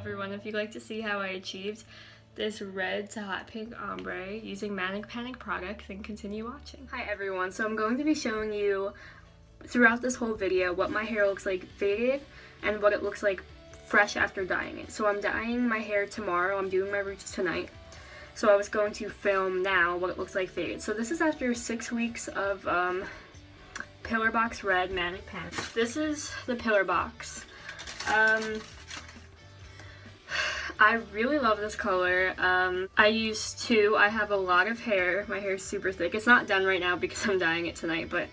everyone, if you'd like to see how I achieved this red to hot pink ombre using Manic Panic products, then continue watching. Hi everyone, so I'm going to be showing you throughout this whole video what my hair looks like faded and what it looks like fresh after dyeing it. So I'm dyeing my hair tomorrow, I'm doing my roots tonight. So I was going to film now what it looks like faded. So this is after 6 weeks of Pillarbox Red Manic Panic. This is the Pillarbox. I really love this color. I use two. I have a lot of hair. My hair is super thick. It's not done right now because I'm dyeing it tonight, but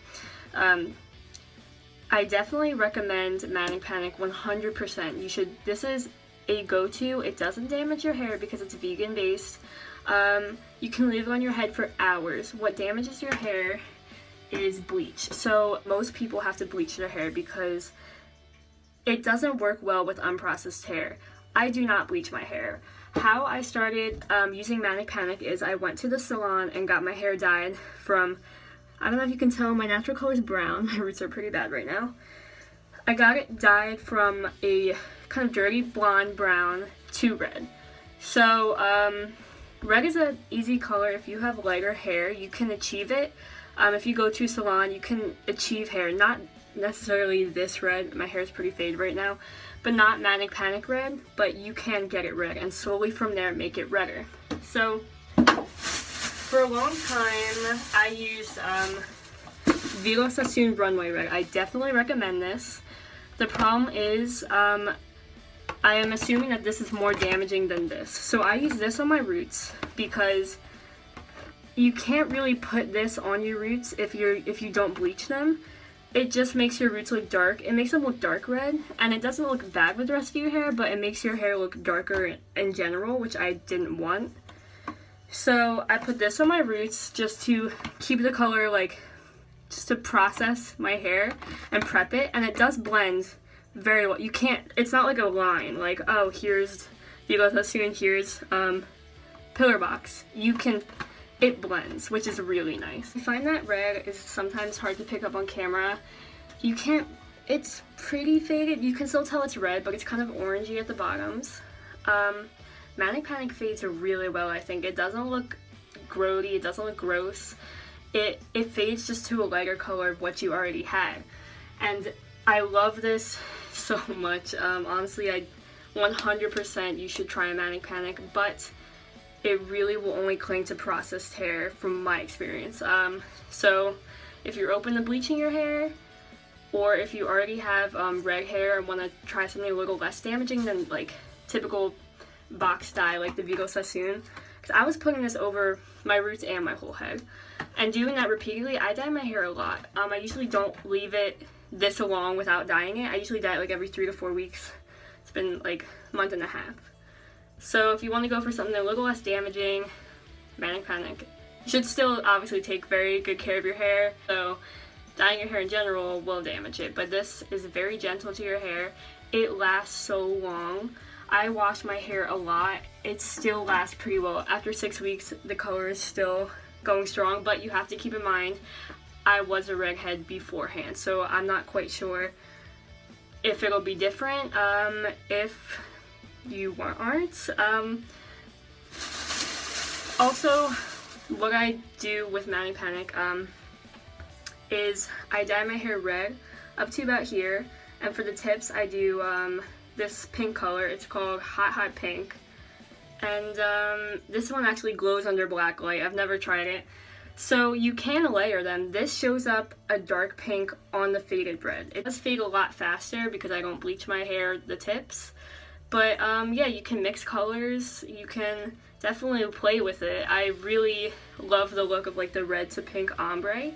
I definitely recommend Manic Panic 100%. You should. This is a go-to. It doesn't damage your hair because it's vegan based. You can leave it on your head for hours. What damages your hair is bleach. So most people have to bleach their hair because it doesn't work well with unprocessed hair. I do not bleach my hair. How I started using Manic Panic is I went to the salon and got my hair dyed from, I don't know if you can tell, my natural color is brown. My roots are pretty bad right now. I got it dyed from a kind of dirty blonde brown to red. So red is an easy color. If you have lighter hair, you can achieve it. If you go to a salon, you can achieve hair, not necessarily this red. My hair is pretty faded right now, but not Manic Panic red, but you can get it red and slowly from there make it redder. So for a long time I used Vidal Sassoon Runway red. I definitely recommend this. The problem is I am assuming that this is more damaging than this. So I use this on my roots because you can't really put this on your roots if you don't bleach them. It just makes your roots look dark. It makes them look dark red, and it doesn't look bad with the rest of your hair, but it makes your hair look darker in general, which I didn't want. So I put this on my roots just to keep the color, like, just to process my hair and prep it, and it does blend very well. You can't, it's not like a line, like, oh, here's Vidal Sassoon, here's Pillarbox. It blends, which is really nice. I find that red is sometimes hard to pick up on camera. It's pretty faded. You can still tell it's red, but it's kind of orangey at the bottoms. Manic Panic fades really well, I think. It doesn't look grody, it doesn't look gross. It fades just to a lighter color of what you already had. And I love this so much. Honestly, 100% you should try a Manic Panic, but it really will only cling to processed hair from my experience. So if you're open to bleaching your hair, or if you already have red hair and want to try something a little less damaging than like typical box dye like the Vidal Sassoon, because I was putting this over my roots and my whole head, and doing that repeatedly, I dye my hair a lot. I usually don't leave it this long without dyeing it. I usually dye it like every 3 to 4 weeks. It's been like a month and a half. So if you want to go for something a little less damaging, Manic Panic. You should still obviously take very good care of your hair, so dyeing your hair in general will damage it, but this is very gentle to your hair. It lasts so long. I wash my hair a lot. It still lasts pretty well. After 6 weeks, the color is still going strong, but you have to keep in mind, I was a redhead beforehand, so I'm not quite sure if it'll be different. If you aren't. Also, what I do with Manic Panic is I dye my hair red up to about here, and for the tips I do this pink color. It's called Hot Pink, and this one actually glows under black light. I've never tried it. So you can layer them. This shows up a dark pink on the faded red. It does fade a lot faster because I don't bleach my hair, the tips. But yeah, you can mix colors, you can definitely play with it. I really love the look of like the red to pink ombre,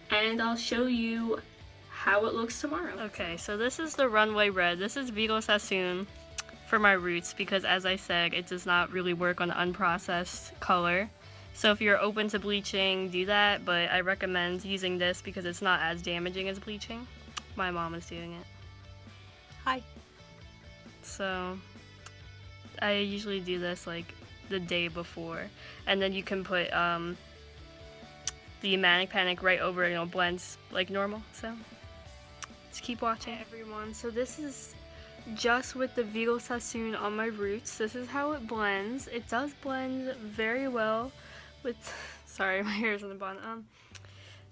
and I'll show you how it looks tomorrow. Okay, so this is the Runway red. This is Vidal Sassoon for my roots because, as I said, it does not really work on the unprocessed color. So if you're open to bleaching, do that, but I recommend using this because it's not as damaging as bleaching. My mom is doing it. Hi. So I usually do this like the day before, and then you can put the Manic Panic right over it, and it blends like normal. So just keep watching. Hey everyone, so this is just with the Vidal Sassoon on my roots. This is how it blends. It does blend very well with, sorry, my hair's in the bun.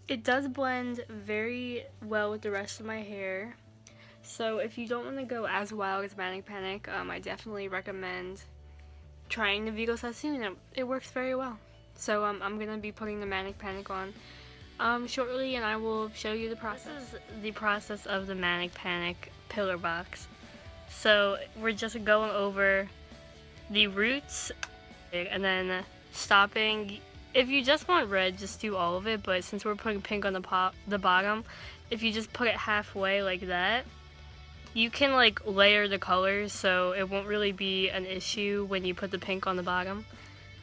It does blend very well with the rest of my hair. So if you don't want to go as wild as Manic Panic, I definitely recommend trying the Vidal Sassoon. It works very well. So I'm going to be putting the Manic Panic on shortly, and I will show you the process. This is the process of the Manic Panic Pillarbox. So we're just going over the roots and then stopping. If you just want red, just do all of it, but since we're putting pink on the bottom, if you just put it halfway like that, you can like layer the colors, so it won't really be an issue when you put the pink on the bottom.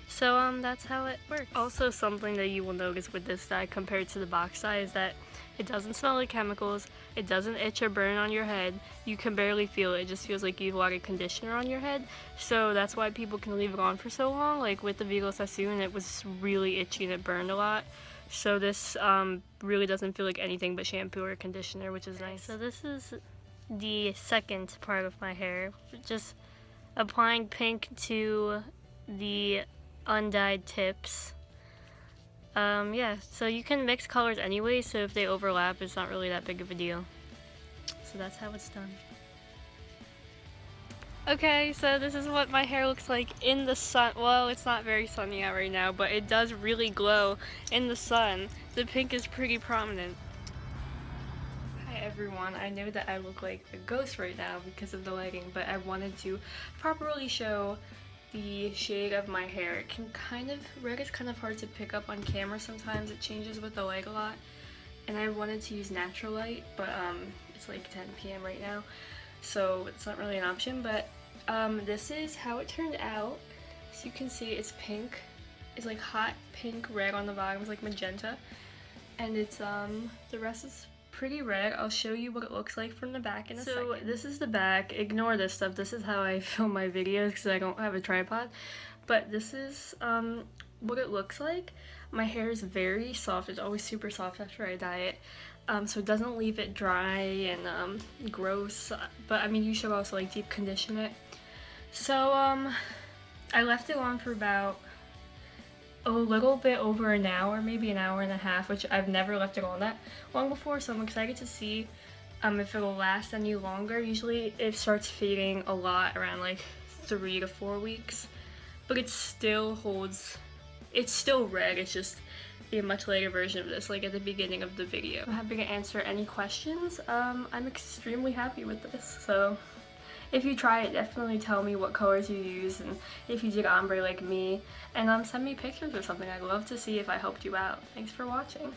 So that's how it works. Also, something that you will notice with this dye compared to the box dye is that it doesn't smell like chemicals, it doesn't itch or burn on your head, you can barely feel it, it just feels like you have a lot of conditioner on your head. So that's why people can leave it on for so long. Like with the Vidal Sassoon, it was really itchy and it burned a lot. So this really doesn't feel like anything but shampoo or conditioner, which is nice. So this is the second part of my hair, just applying pink to the undyed tips. Yeah, so you can mix colors anyway, so if they overlap, it's not really that big of a deal. So that's how it's done. Okay, so this is what my hair looks like in the sun. Well, it's not very sunny out right now, but it does really glow in the sun. The pink is pretty prominent. Hi everyone, I know that I look like a ghost right now because of the lighting, but I wanted to properly show the shade of my hair. It can red is kind of hard to pick up on camera sometimes. It changes with the light a lot, and I wanted to use natural light, but it's like 10 p.m. right now, so it's not really an option. But this is how it turned out. So you can see it's pink. It's like hot pink red on the bottom. It's like magenta, and it's the rest is pretty red. I'll show you what it looks like from the back in a second. So this is the back. Ignore this stuff. This is how I film my videos because I don't have a tripod. But this is what it looks like. My hair is very soft. It's always super soft after I dye it. So it doesn't leave it dry and gross. But I mean, you should also like deep condition it. So I left it on for about a little bit over an hour, maybe an hour and a half, which I've never left it on that long before, so I'm excited to see if it'll last any longer. Usually it starts fading a lot around like 3 to 4 weeks, but it still holds, it's still red, it's just a much later version of this, like at the beginning of the video. I'm happy to answer any questions. I'm extremely happy with this, so if you try it, definitely tell me what colors you use and if you did ombre like me, and send me pictures or something. I'd love to see if I helped you out. Thanks for watching.